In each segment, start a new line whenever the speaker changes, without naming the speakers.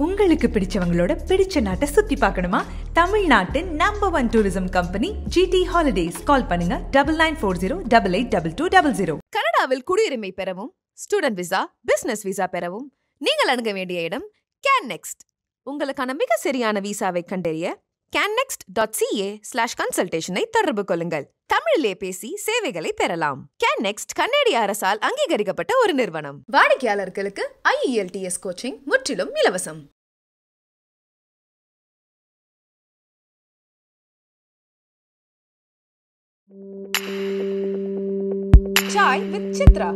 உங்களுக்கு பிடிச்சவங்களோட பிடிச்ச நாட்டை சுத்தி பார்க்கணுமா? தமிழ்நாட்டின் number 1 tourism company GT holidays. Call பண்ணுங்க 9940882200.
கனடாவில் குடியுரிமை பெறவும், ஸ்டூடெண்ட் விசா, பிசினஸ் விசா பெறவும் நீங்கள் அணுக வேண்டிய இடம் CanNext. உங்களுக்கான மிக சரியான விசாவை கண்டறிய cannext.ca/consultation தொடர்பு கொள்ளுங்கள். தமிழிலே பேசி சேவைகளை பெறலாம். CanNext கன்னடிய அரசால் அங்கீகரிக்கப்பட்ட ஒரு நிறுவனம். வாடிக்கையாளர்களுக்கு IELTS கோச்சிங் முற்றிலும் இலவசம். Chai with Chitra.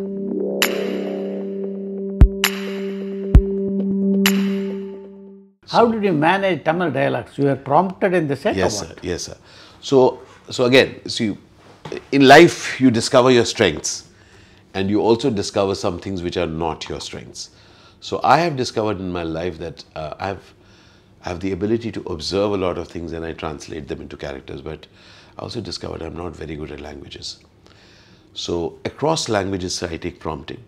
How did you manage Tamil dialects? You were prompted in the set?
Yes, sir. Yes, sir. So again, see, in life you discover your strengths, and you also discover some things which are not your strengths. So I have discovered in my life that I have the ability to observe a lot of things and I translate them into characters. But I also discovered I'm not very good at languages. So across languages, I take prompting.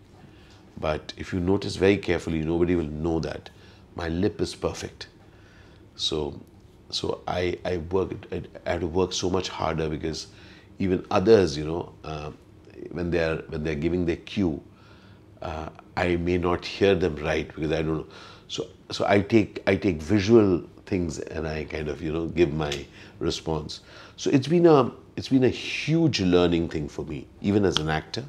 But if you notice very carefully, nobody will know that my lip is perfect. So I had to work so much harder, because even others, when they're giving their cue, I may not hear them right because I don't know. So I take visual things and I kind of give my response. So it's been a huge learning thing for me, even as an actor,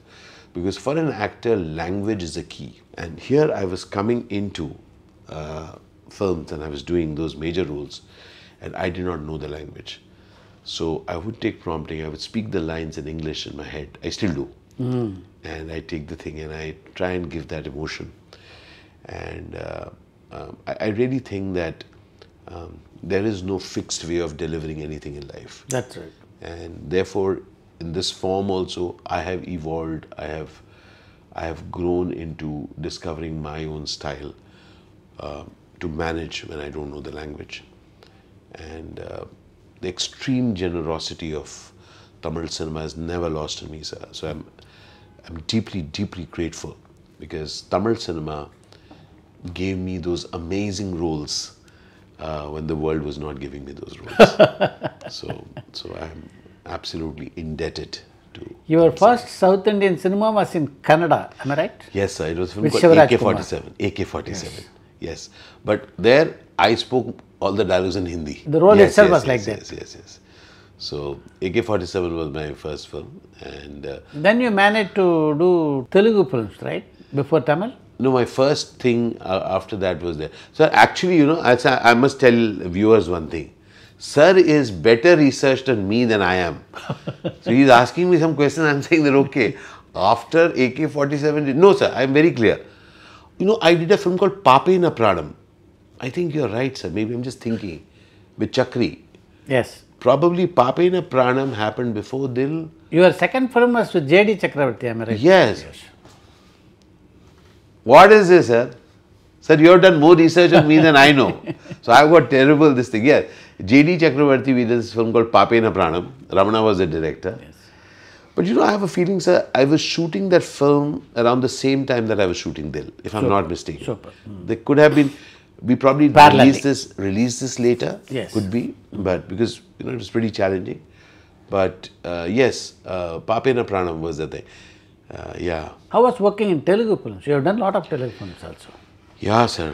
because for an actor, language is a key. And here I was coming into films and I was doing those major roles and I did not know the language. So I would take prompting, I would speak the lines in English in my head. I still do. And I take the thing and I try and give that emotion. And I really think that there is no fixed way of delivering anything in life.
That's right.
And therefore, in this form also, I have evolved, I have grown into discovering my own style to manage when I don't know the language. And the extreme generosity of Tamil cinema has never lost on me, sir. So I'm deeply, deeply grateful, because Tamil cinema gave me those amazing roles when the world was not giving me those roles. So I'm absolutely indebted to
Your first South Indian cinema was in Kannada, am I right?
Yes, sir. It was a film
With
called
Shivaraj
AK-47. Yes. But there I spoke all the dialogues in Hindi.
The role itself was like that.
Yes. So AK-47 was my first film, and
Then you managed to do Telugu films, right? Before Tamil?
no, my first thing after that was there. So actually, I must tell viewers one thing. Sir is better researched on me than I am. So he's asking me some questions, I'm saying that okay. After AK-47, no sir, I'm very clear. I did a film called Papena Pranam. I think you're right, sir. Maybe I'm just thinking. With Chakri.
Yes.
Probably Papena Pranam happened before Dil.
Your second film was with J.D. Chakravarti, am I right?
Yes. What is this, sir? Sir, you have done more research on me than I know. So I've got terrible this thing. Yeah. J.D. Chakravarti, we did this film called Papena Pranam. Ramana was the director.
Yes.
But I have a feeling, sir, I was shooting that film around the same time that I was shooting Dil, if I'm not mistaken.
Super.
There could have been, we probably released this later.
Yes.
Could be, but because, it was pretty challenging. But yes, Papena Pranam was the thing. Yeah.
How was working in Telugu films? You have done a lot of Telugu films also.
Yeah, sir.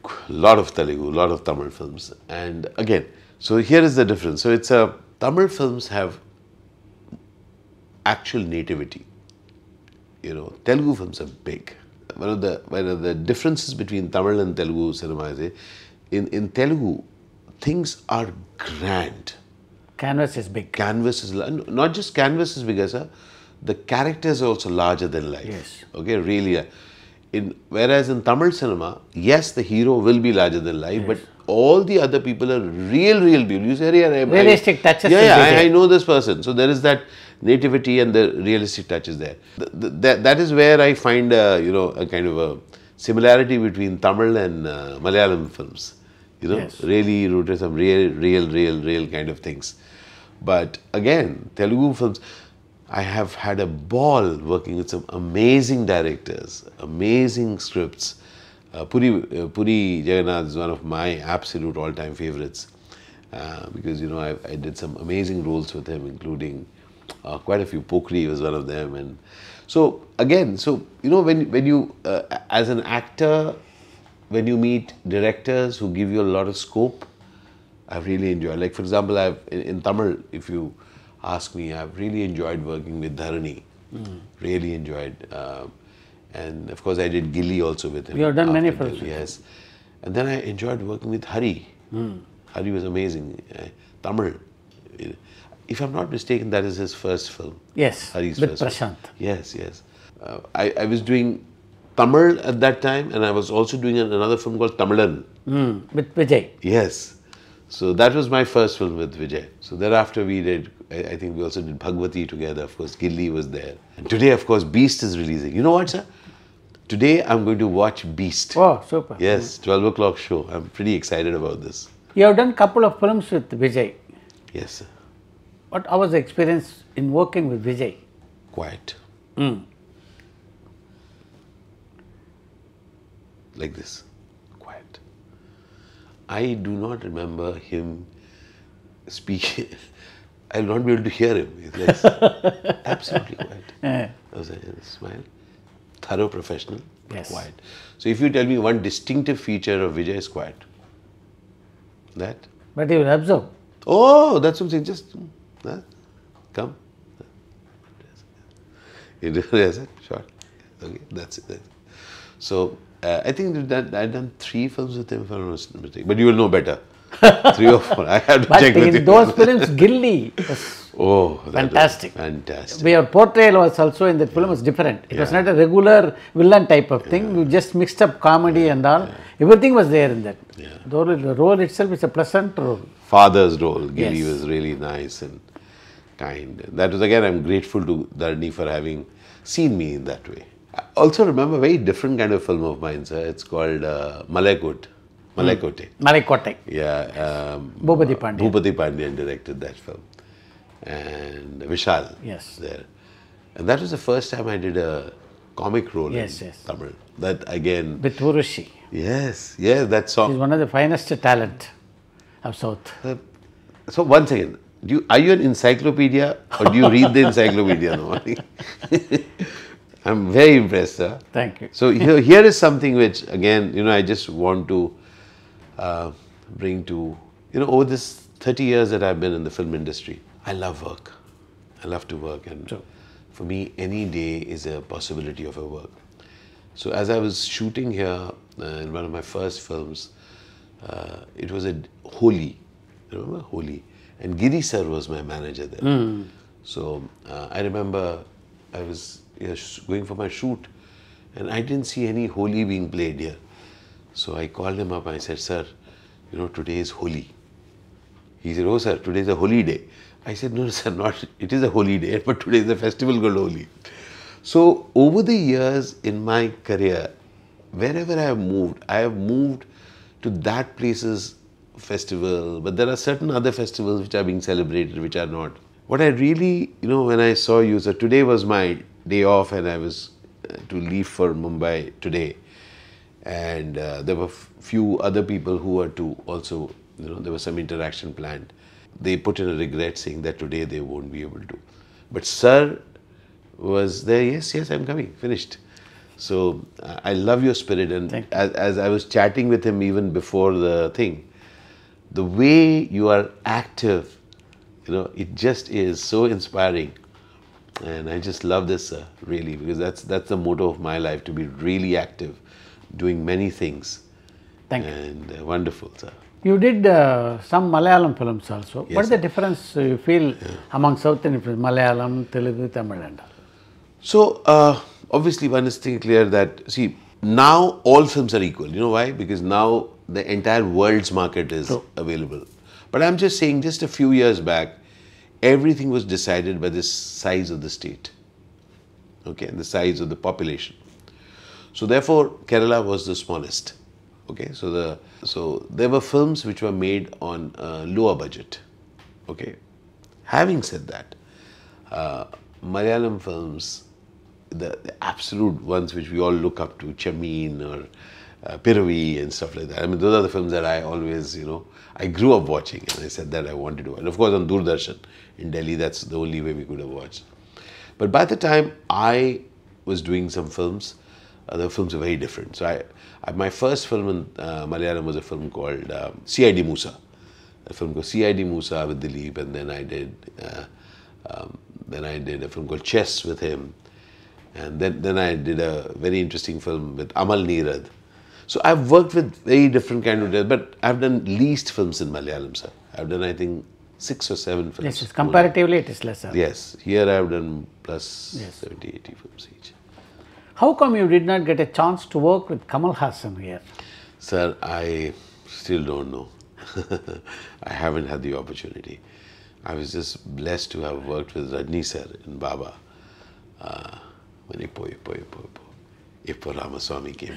A lot of Telugu, a lot of Tamil films. And again, so here is the difference. So it's Tamil films have actual nativity. Telugu films are big. One of the differences between Tamil and Telugu cinema is in Telugu, things are grand.
Canvas is big.
Canvas is not just canvas is bigger, sir. The characters are also larger than life.
Yes.
Okay, really. Whereas in Tamil cinema, yes, the hero will be larger than life, but all the other people are real people. You say,
realistic touches.
I know this person. So there is that nativity and the realistic touches there. That is where I find a kind of a similarity between Tamil and Malayalam films. Really rooted some real kind of things. But again, Telugu films, I have had a ball working with some amazing directors, amazing scripts, Puri Jagannath is one of my absolute all-time favorites because I did some amazing roles with him, including quite a few. Pokri was one of them, and so again, when you as an actor, when you meet directors who give you a lot of scope, I've really enjoyed. Like for example, in Tamil, if you ask me, I've really enjoyed working with Dharani. Really enjoyed. And of course, I did Gilly also with him.
You have done many films.
Yes. And then I enjoyed working with Hari. Hari was amazing. Tamil. If I'm not mistaken, that is his first film.
Yes,
Hari's
with
first
Prashant.
film. Yes, yes. I was doing Tamil at that time, and I was also doing another film called Tamilan.
With Vijay.
Yes. So that was my first film with Vijay. So thereafter we did, I think we also did Bhagwati together. Of course, Gilly was there. And today, of course, Beast is releasing. You know what, sir? Today I'm going to watch Beast.
Oh, super.
Yes, 12 o'clock show. I'm pretty excited about this.
You have done a couple of films with Vijay.
Yes, sir.
How was the experience in working with Vijay?
Quiet. Like this. Quiet. I do not remember him speaking. I'll not be able to hear him. It's like absolutely quiet. I was like, smile. Thorough professional,
Yes.
quiet. So if you tell me one distinctive feature of Vijay is quiet. That?
But you will observe.
Oh, that's something. Just come. You do yes, sure. Okay, that's it. So I think that I've done 3 films with him, if I'm not mistaken. But you will know better. 3 or 4. I have to
But
check with you.
in those films, Gilly was
that
fantastic.
was fantastic.
Your portrayal was also in that film was different. It was not a regular villain type of thing. You just mixed up comedy and all. Everything was there in that. The role itself is a pleasant role.
Father's role, Gilly
Yes.
was really nice and kind. That was again, I'm grateful to Dharani for having seen me in that way. I also remember a very different kind of film of mine, sir. It's called Malaikote.
Malaikote.
Yeah.
Bhupati Pandian.
Bhupati Pandian directed that film. And Vishal.
Yes.
There. And that was the first time I did a comic role in Tamil. That again.
With Urushi.
Yes, that song.
She's one of the finest talent of South.
So once again, are you an encyclopedia or do you read the encyclopedia? No? I'm very impressed, sir.
Thank you.
So here is something which again, I just want to bring to, over this 30 years that I've been in the film industry, I love work. I love to work, and for me, any day is a possibility of a work. So as I was shooting here in one of my first films, it was a Holi, remember Holi? And Giri sir was my manager there. So I remember I was going for my shoot and I didn't see any Holi being played here. So I called him up and I said, sir, today is Holi. He said, oh sir, today is a holy day. I said, no sir, it is a holy day, but today is a festival called Holi. So over the years in my career, wherever I have moved to that place's festival, but there are certain other festivals which are being celebrated, which are not. What I really, when I saw you, so today was my day off and I was to leave for Mumbai today. And there were few other people who were to also, there was some interaction planned. They put in a regret saying that today they won't be able to. But sir was there, yes, I'm coming, finished. So I love your spirit, and as I was chatting with him even before the thing, the way you are active, it just is so inspiring. And I just love this, sir, really, because that's the motto of my life, to be really active, doing many things.
Thank you.
And wonderful, sir.
You did some Malayalam films also.
Yes,
what is the difference you feel among South Indian films, Malayalam, Telugu, Tamil and all?
So, obviously one is thing clear that, see, now all films are equal. You know why? Because now the entire world's market is available. But I'm just saying, just a few years back, everything was decided by the size of the state. Okay, and the size of the population. So therefore, Kerala was the smallest. Okay, so there were films which were made on lower budget. Okay, having said that, Malayalam films, the absolute ones which we all look up to, Chameen or Piravi and stuff like that. I mean, those are the films that I always, I grew up watching, and I said that I wanted to watch. And of course, on Doordarshan in Delhi, that's the only way we could have watched. But by the time I was doing some films, the films were very different. So my first film in Malayalam was a film called CID Musa. A film called CID Musa with Dilip, and then I did a film called Chess with him, and then I did a very interesting film with Amal Neerad. So I've worked with very different kind of directors, but I've done least films in Malayalam, sir. I've done, I think, 6 or 7 films.
Yes, comparatively it is lesser.
Yes, here I've done plus 70, 80 films each.
How come you did not get a chance to work with Kamal Hassan here?
Sir, I still don't know. I haven't had the opportunity. I was just blessed to have worked with Rajni sir in Baba. When Ippo Ramaswamy came.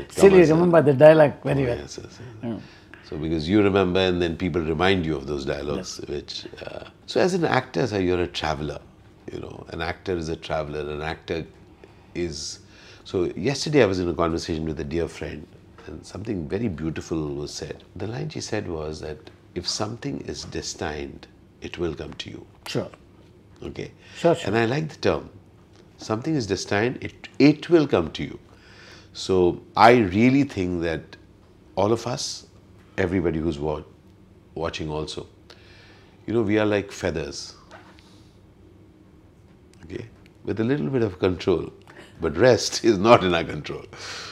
Still you remember the dialogue very well.
Yes, yes, yes. So because you remember and then people remind you of those dialogues, which... so as an actor, sir, you're a traveler. An actor is a traveler. An actor is... So yesterday I was in a conversation with a dear friend, and something very beautiful was said. The line she said was that if something is destined, it will come to you.
Sure.
Okay?
Sure.
And I like the term. Something is destined, it will come to you. So I really think that all of us, everybody who's watching also, we are like feathers. Okay? With a little bit of control. But rest is not in our control.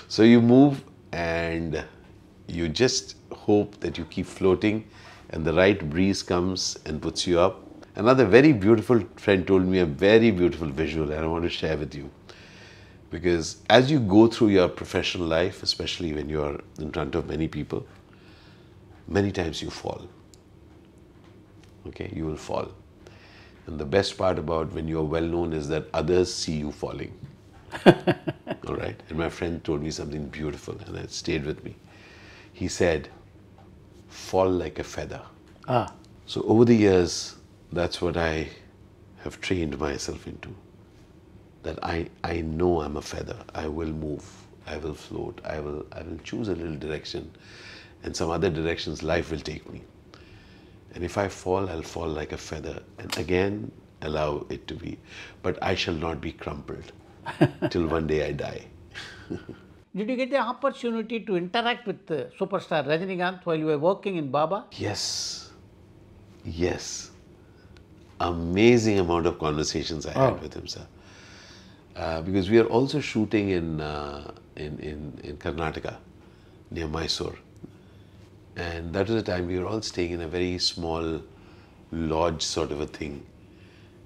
So you move and you just hope that you keep floating and the right breeze comes and puts you up. Another very beautiful friend told me a very beautiful visual, and I want to share with you. Because as you go through your professional life, especially when you are in front of many people, many times you fall. Okay, you will fall. And the best part about when you are well known is that others see you falling. All right? And my friend told me something beautiful, and it stayed with me. He said, fall like a feather. So over the years, that's what I have trained myself into. That I know I'm a feather. I will move. I will float. I will choose a little direction, and some other directions life will take me. And if I fall, I'll fall like a feather, and again allow it to be. But I shall not be crumpled till one day I die.
Did you get the opportunity to interact with superstar Rajinikanth while you were working in Baba?
Yes. Yes. Amazing amount of conversations I had with him, sir. Because we are also shooting in Karnataka, near Mysore. And that was the time we were all staying in a very small lodge sort of a thing.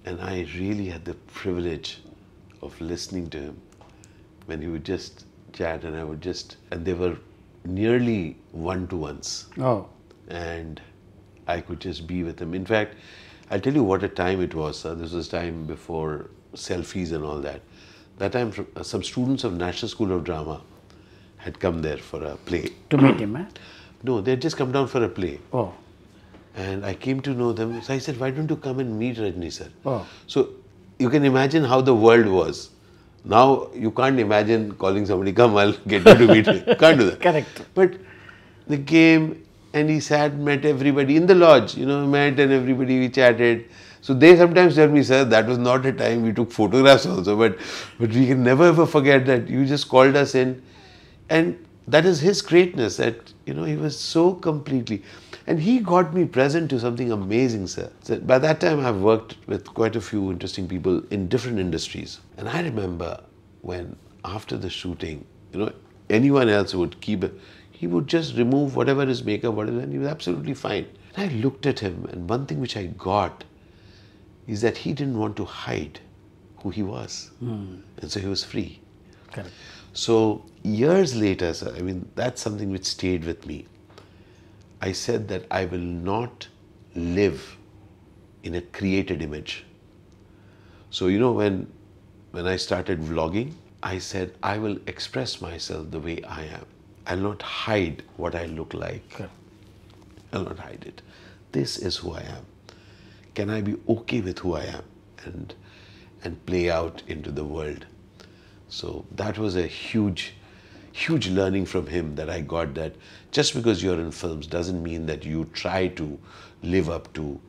And I really had the privilege of listening to him when he would just chat, and I would just... And they were nearly one-to-ones. And I could just be with him. In fact, I'll tell you what a time it was, sir. This was time before selfies and all that. That time, some students of National School of Drama had come there for a play.
To meet him, eh?
No, they had just come down for a play.
Oh.
And I came to know them. So I said, why don't you come and meet Rajni, sir?
Oh.
So you can imagine how the world was. Now you can't imagine calling somebody, come, I'll get you to meet me. Can't do that.
Correct.
But they came and he sat, met everybody in the lodge, met and everybody, we chatted. So they sometimes tell me, sir, that was not a time, we took photographs also, but we can never ever forget that you just called us in. And that is his greatness, that, he was so completely. And he got me present to something amazing, sir. So by that time, I've worked with quite a few interesting people in different industries. And I remember when, after the shooting, anyone else would keep it, he would just remove whatever his makeup, whatever, and he was absolutely fine. And I looked at him, and one thing which I got is that he didn't want to hide who he was. And so he was free.
Correct.
So years later, sir, that's something which stayed with me. I said that I will not live in a created image. So, when I started vlogging, I said, I will express myself the way I am. I'll not hide what I look like.
Okay.
I'll not hide it. This is who I am. Can I be okay with who I am and play out into the world? So that was a huge huge learning from him that I got, that just because you're in films doesn't mean that you try to live up to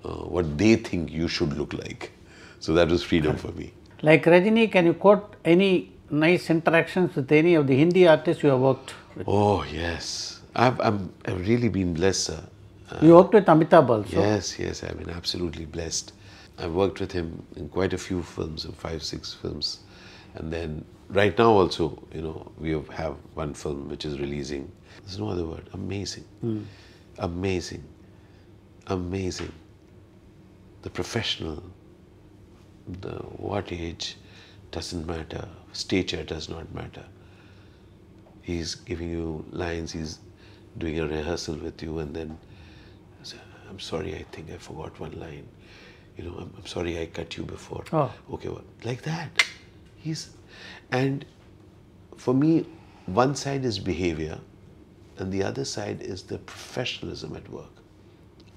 what they think you should look like. So that was freedom for me.
Like Rajini, can you quote any nice interactions with any of the Hindi artists you have worked with?
Oh yes, I've really been blessed, sir.
You worked with Amitabh also.
Yes, I've been absolutely blessed. I've worked with him in quite a few films, 5, 6 films. And then right now also, you know, we have one film which is releasing. There's no other word. Amazing. Amazing. Amazing. The professional, the what age doesn't matter. Stature does not matter. He's giving you lines, he's doing a rehearsal with you, and then, I'm sorry, I think I forgot one line. You know, I'm sorry I cut you before.
Oh.
Okay, well, like that. And for me, one side is behavior and the other side is the professionalism at work.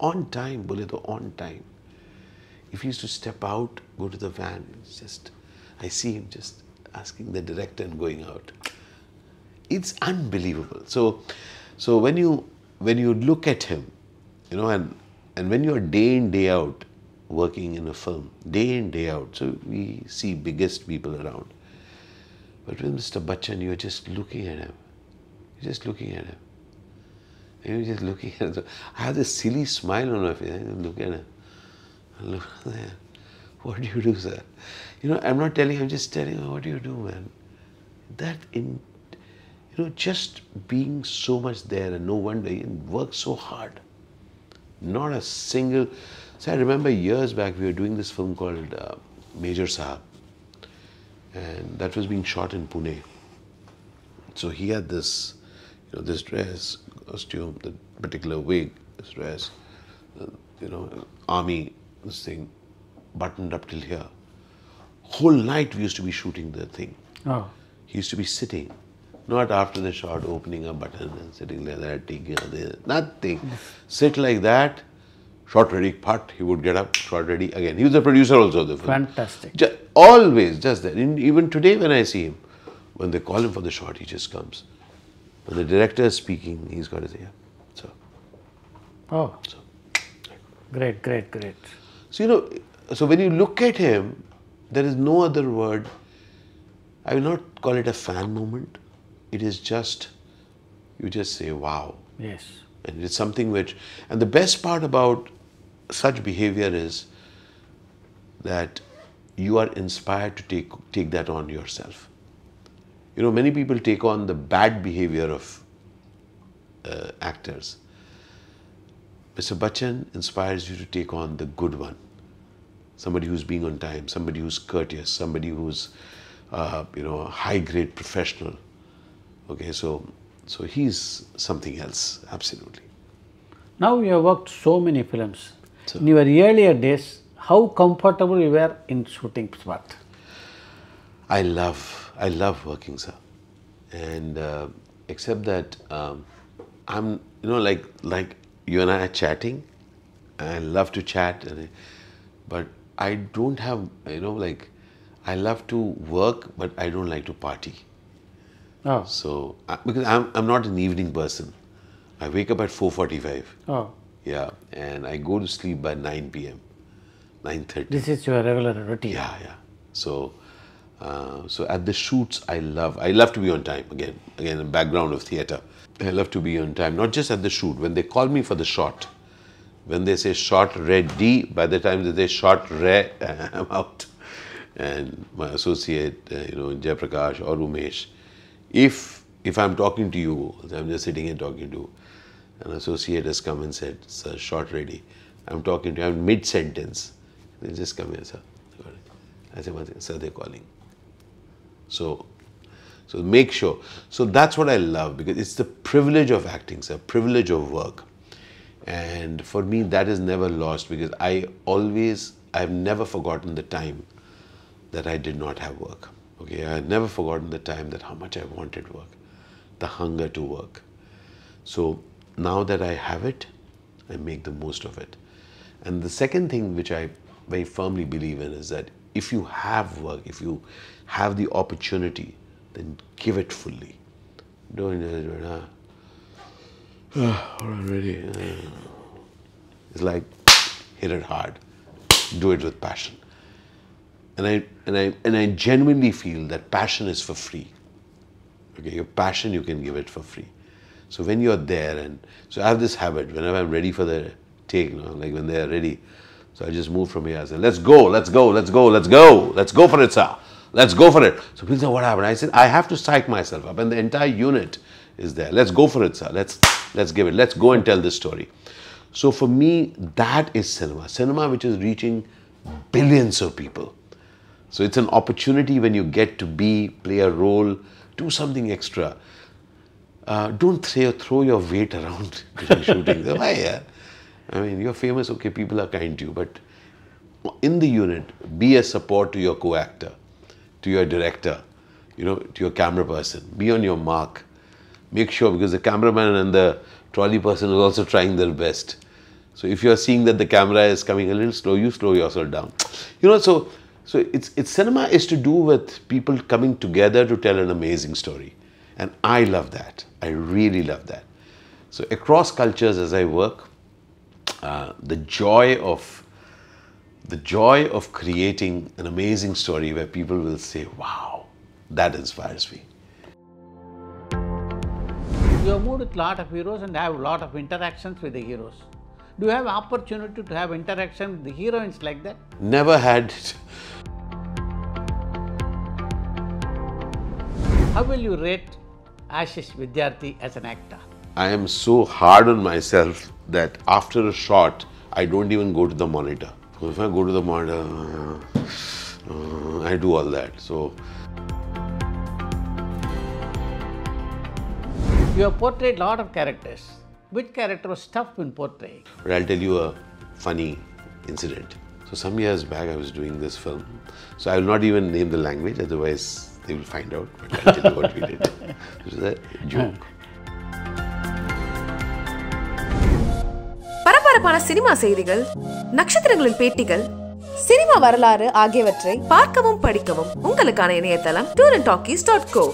On time, bole to on time. If he used to step out, go to the van, I see him just asking the director and going out. It's unbelievable. So when you look at him, you know, and when you're day in, day out working in a film, day in, day out, so we see biggest people around. But with Mr. Bachchan, you're just looking at him. You're just looking at him. And you're just looking at him. I have this silly smile on my face. I look at him. Look there. What do you do, sir? You know, I'm not telling, I'm just telling him, what do you do, man? You know, just being so much there, and no wonder he works so hard. Not a single. So I remember years back we were doing this film called Major Sahab, and that was being shot in Pune. So he had this, you know, this dress, costume, the particular wig, this dress, you know, army, this thing, buttoned up till here. Whole night we used to be shooting the thing.
Oh.
He used to be sitting, not after the shot, opening a button and sitting like that, taking nothing. Sit like that, shot ready, part, he would get up, shot ready again. He was the producer also of the film.
Fantastic.
Always, just that. Even today when I see him, when they call him for the shot, he just comes. When the director is speaking, he's got to say, yeah. So.
Oh.
So.
Great, great, great.
So, you know, so when you look at him, there is no other word. I will not call it a fan moment. It is just, you just say, wow.
Yes.
And it's something which, and the best part about such behavior is that you are inspired to take that on yourself. You know, many people take on the bad behavior of actors. Mr. Bachchan inspires you to take on the good one. Somebody who's being on time, somebody who's courteous, somebody who's, you know, a high-grade professional. Okay, so he's something else, absolutely.
Now you have worked so many films. So, in your earlier days, how comfortable you were in shooting spot?
I love working, sir. And except that I'm, you know, like you and I are chatting. I love to chat, but I don't have, you know, like, I love to work, but I don't like to party.
Oh.
So, because I'm not an evening person. I wake up at 4:45.
Oh.
Yeah, and I go to sleep by 9 p.m., 9:30.
This is your regular routine.
Yeah. So at the shoots, I love to be on time. Again, a background of theatre. I love to be on time, not just at the shoot. When they call me for the shot, when they say shot ready, by the time that they shot I'm out. And my associate, you know, Jayaprakash or Umesh, if I'm talking to you, I'm just sitting here talking to an associate has come and said, sir, shot ready. I'm talking to you, I'm mid-sentence. They just come here, sir. I say, sir, they're calling. So make sure. So that's what I love, because it's the privilege of acting, sir, privilege of work. And for me, that is never lost, because I've never forgotten the time that I did not have work. Okay, I had never forgotten the time that how much I wanted work, the hunger to work. So now that I have it, I make the most of it. And the second thing which I very firmly believe in is that if you have work, if you have the opportunity, then give it fully. Don't judge it. Already. It's like, hit it hard. Do it with passion. And I genuinely feel that passion is for free. Okay, your passion, you can give it for free. So when you're there, and so I have this habit, whenever I'm ready for the take, like when they're ready, so I just move from here. I say, let's go, let's go, let's go, let's go, let's go for it, sir. Let's go for it. So people say, what happened? I said, I have to psych myself up, and the entire unit is there. Let's go for it, sir. Let's give it. Let's go and tell this story. So for me, that is cinema. Cinema which is reaching billions of people. So it's an opportunity when you get to play a role, do something extra. Don't throw your weight around during shooting. Why, yeah? I mean, you're famous, okay, people are kind to you, but in the unit, be a support to your co-actor, to your director, to your camera person. Be on your mark. Make sure, because the cameraman and the trolley person is also trying their best. So if you're seeing that the camera is coming a little slow, you slow yourself down. So it's cinema is to do with people coming together to tell an amazing story. And I love that. I really love that. So across cultures as I work, the joy of creating an amazing story where people will say, wow, that inspires me.
You have moved with a lot of heroes and have a lot of interactions with the heroes. Do you have opportunity to have interaction with the heroines like that?
Never had it.
How will you rate Ashish Vidyarthi as an actor?
I am so hard on myself that after a shot, I don't even go to the monitor. So if I go to the monitor, I do all that. So
you have portrayed a lot of characters. Which character was tough in portraying?
But I'll tell you a funny incident. So some years back, I was doing this film. So I will not even name the language, otherwise they will find out. But I'll tell you what we did. This is a joke.
பரபரப்பான cinema செய்திகள், நட்சத்திரங்களின் பேட்டிகள், cinema வரலாறு ஆகியவற்றை பார்க்கவும் படிக்கவும் உங்களுக்கான இணையதளம் tourantalkies.co.